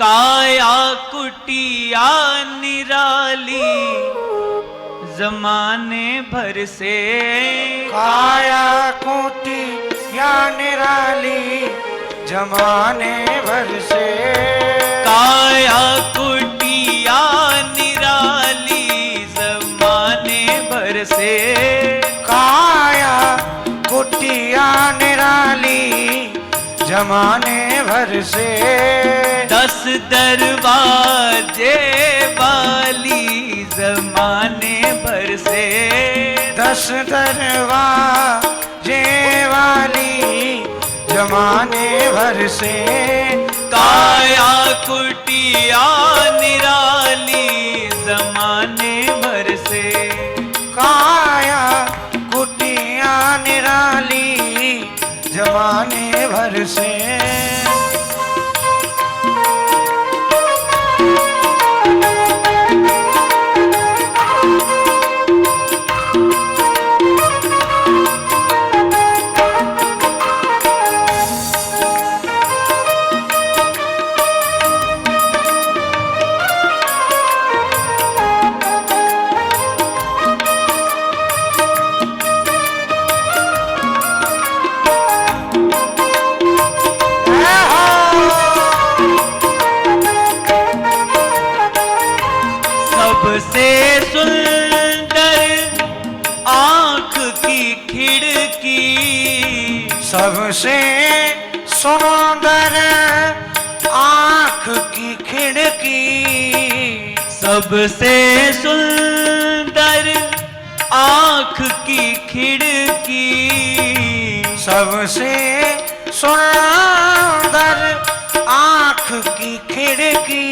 काया कुटिया निराली जमाने भर से। काया कुटिया निराली जमाने भर से। काया कुटिया निराली जमाने भर से। काया कुटिया निराली जमाने भर से। 10 दरवाजे वाली जमाने भर से। 10 दरवाजे वाली जमाने भर से। काया कुटिया निराली जमाने भर से। काया कुटिया निराली जमाने भर से। सबसे सुंदर आंख की खिड़की। सबसे सुंदर आंख की खिड़की। सबसे सुंदर आंख की खिड़की। सबसे सुंदर आंख की खिड़की।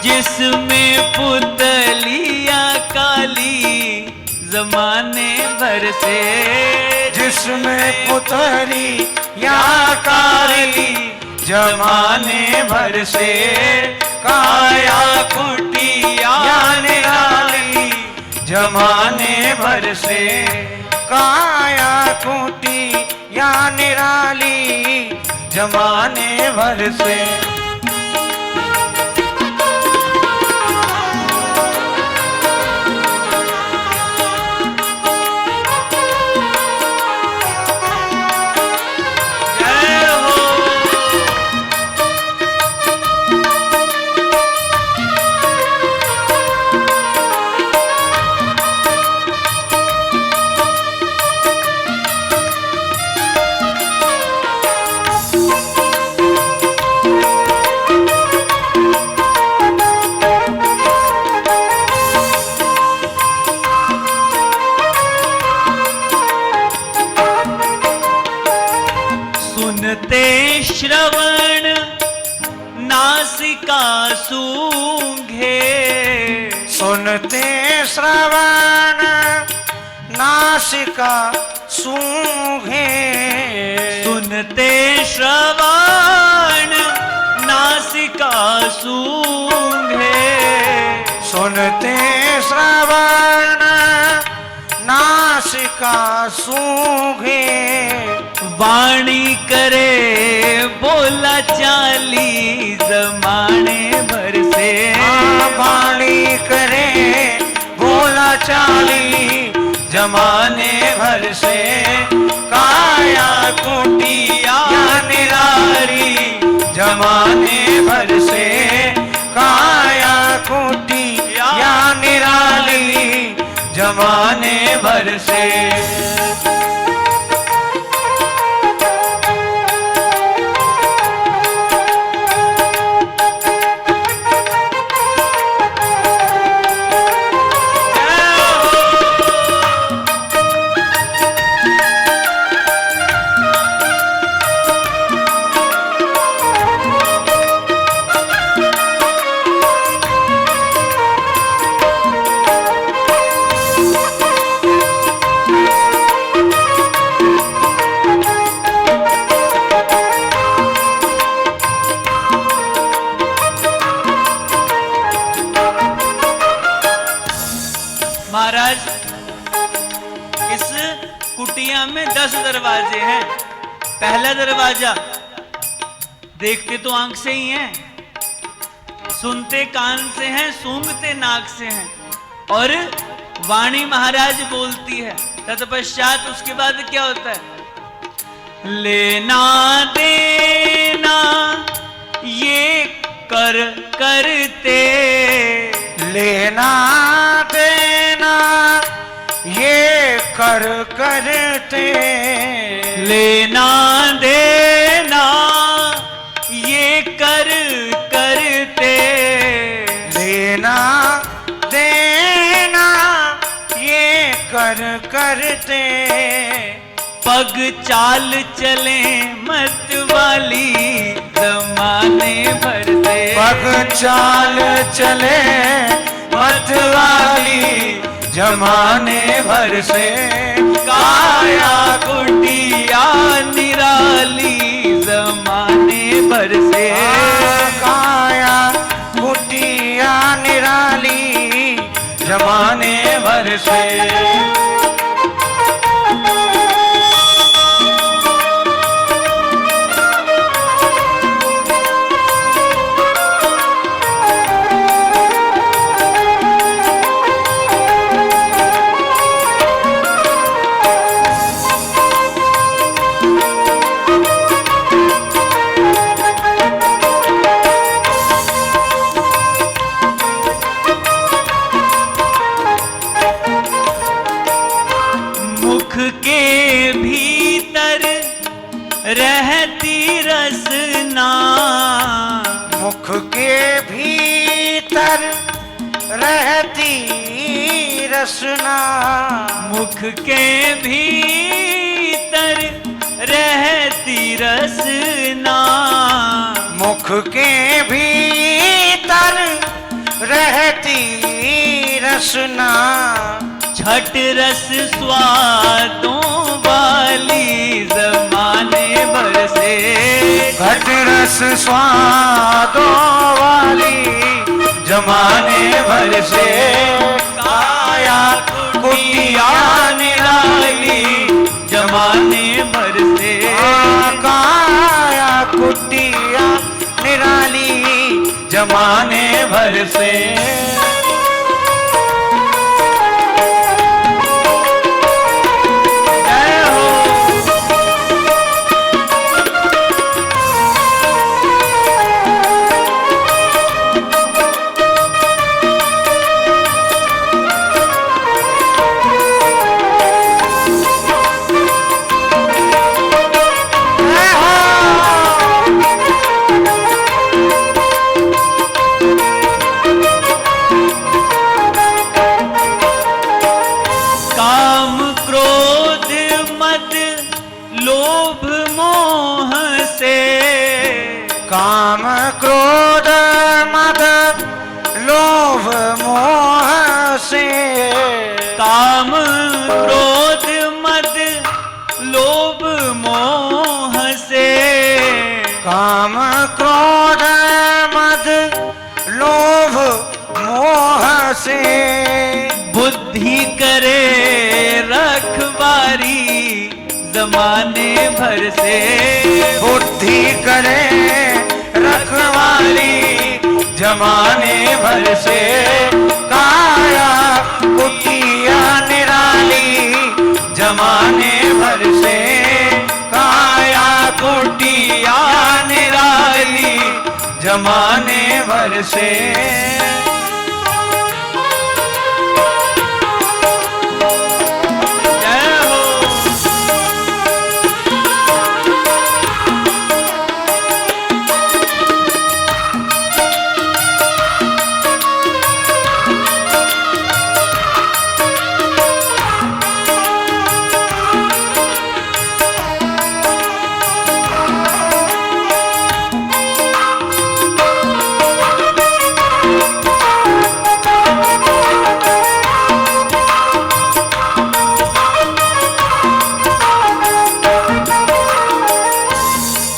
जिसमें पुतलियां काली जमाने भर से। जिसमें पुतलियां काली जमाने भर से। काया कुटिया निराली जमाने भर से। काया कुटिया निराली जमाने भर से। सुनते श्रवण नासिका सूंघे। सुनते श्रवण नासिका सूंघे। सुनते श्रवण नासिका सूंघे। सुनते श्रवण नासिका सूंघे। वाणी करे बोला चाली जमाने भर से। वाणी करे बोला चाली जमाने भर से। काया कुटिया निराली जमाने भर से। काया कुटिया निराली जमाने भर से। महाराज, इस कुटिया में 10 दरवाजे हैं। पहला दरवाजा देखते तो आंख से ही हैं, सुनते कान से हैं, सूंघते नाक से हैं, और वाणी महाराज बोलती है। तत्पश्चात उसके बाद क्या होता है? लेना देना ये कर करते, लेना देना ये कर करते, लेना देना ये कर करते, लेना देना ये कर करते, पग चाल चले मत वाली जमाने भर से, पग चाल चले मत वाली जमाने भर से, काया कुटिया निराली जमाने भर से, काया कुटिया निराली जमाने भर से। के भीतर रहती रसना, मुख के भीतर रहती रसना, मुख के भीतर रहती रसना, मुख के भीतर रहती रसना, छठ रस स्वादों वाली जमाने भर से, घट रस स्वादों वाली जमाने भर से, काया कुटिया निराली जमाने भर से, काया कुटिया निराली जमाने भर से। काम क्रोध मद लोभ मोह से, काम क्रोध मद लोभ मोह से, काम क्रोध मद लोभ मोह से, बुद्धि करे रखवारी जमाने भर से, बुद्धि करे रखवाली जमाने भर से, काया कुटिया निराली जमाने भर से, काया कुटिया निराली जमाने भर से।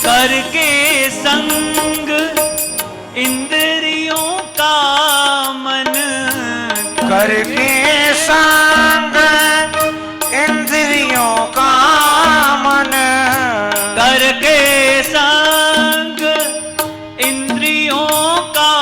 करके संग इंद्रियों का मन, करके संग इंद्रियों का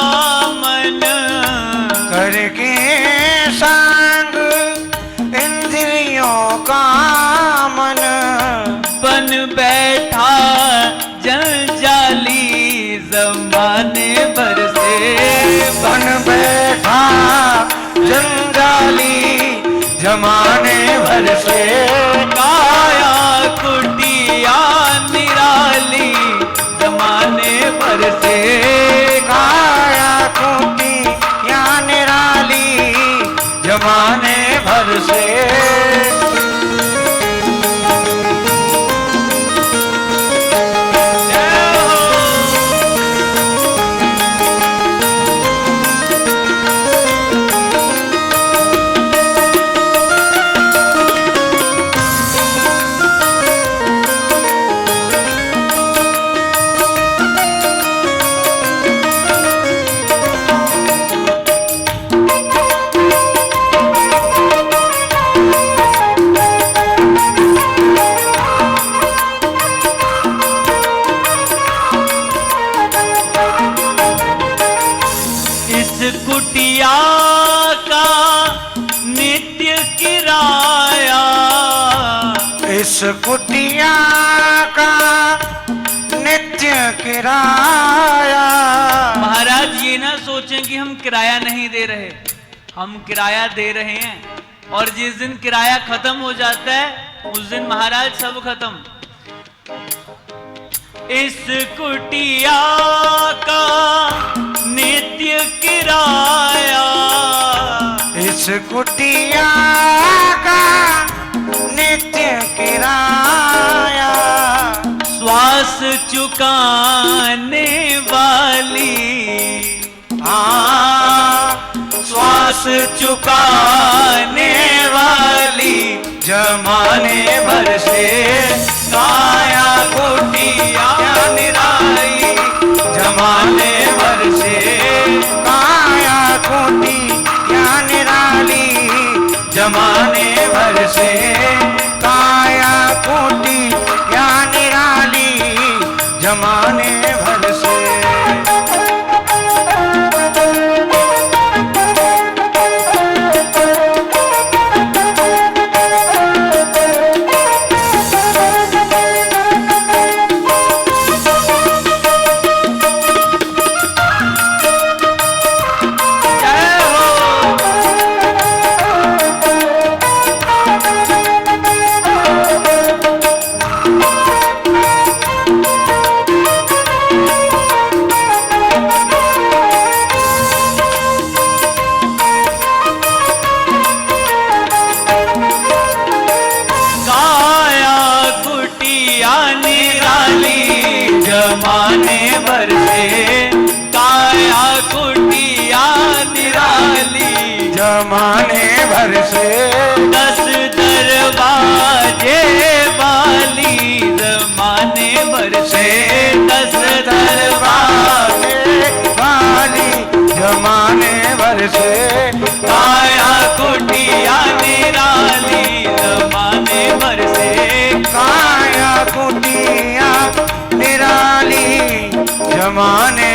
जमाने भर से बन बैठा जंजाली जमाने भर से काया कुटिया निराली जमाने भर से काया कुटी या निराली जमाने भर से कुटिया का नित्य किराया इस कुटिया का नित्य किराया। महाराज ये ना सोचें कि हम किराया नहीं दे रहे, हम किराया दे रहे हैं और जिस दिन किराया खत्म हो जाता है उस दिन महाराज सब खत्म। इस कुटिया का नित्य किराया इस कुटिया का नित्य किराया श्वास चुकाने वाली श्वास चुकाने वाली जमाने भर से काया कुटिया निराली जमाने भर से काया कुटी या निराली जमाने भर से काया कुटी या निराली जमाने भर से। जमाने भर से काया कुटिया निराली जमाने भर से 10 दरवाजे वाली जमाने भर से 10 दरवाजे वाली जमाने भर से काया कुटिया निराली जमाने भर से काया कुटिया निराली जमाने